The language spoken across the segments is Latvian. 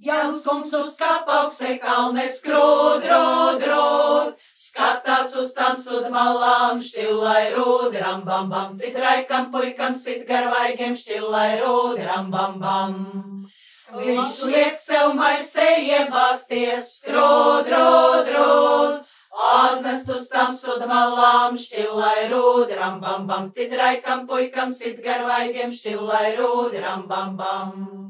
Jauns kungs uz kapaukstē kalne skrūd, rūd, rūd, skatās uz tamsud malām, šķillai rūd, ram, bam, bam, titraikam puikam sit garvaigiem, šķillai rūd, ram, bam, bam. Viņš liek sev maisē ievāsties, skrūd, rūd, rūd, āznest uz tamsud malām, šķillai rūd, ram, bam, bam, titraikam puikam sit garvaigiem, šķillai rūd, ram, bam, bam.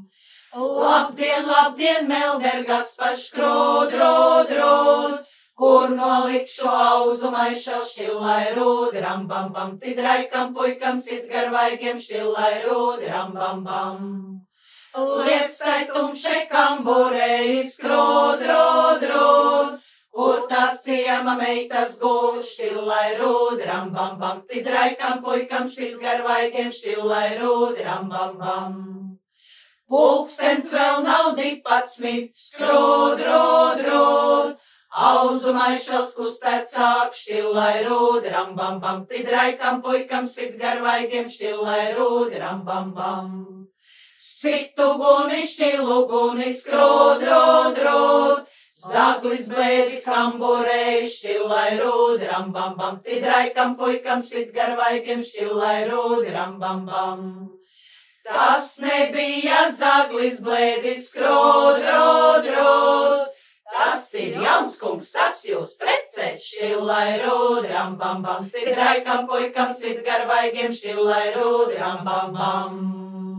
Labdien, labdien, Melbergas paškrūd, rūd, rūd, kur nolikšu auzu maišel, šķillai rūd, ram, bam, bam, tidraikam puikam sit garvaigiem, šķillai rūd, ram, bam, bam. Liecai tumšai kamburei, skrūd, rūd, rūd, kur tās ciema meitas gūž, šķillai rūd, ram, bam, bam, tidraikam puikam sit garvaigiem, šķillai rūd, ram, bam, bam. Pulkstens vēl nav 12, skrūd, rūd, rūd, auzu maišels kustēt sāk, šķillai rūd, ram, bam, bam, tidraikam puikam sit garvaigiem, šķillai rūd, ram, bam, bam. Sit uguni, šķilu uguni, skrūd, rūd, rūd, zaglis blēdis kamburei, šķillai rūd, ram, bam, bam, tidraikam puikam sit garvaigiem, šķillai rūd, ram, bam, bam. Tas nebija zaglis blēdis, skrūd, rūd, rūd, tas ir jauns kungs, tas jūs precēs, šķillai rūd, ram, bam, bam, tidraikam puikam sit garvaigiem, šķillai rūd, ram, bam, bam.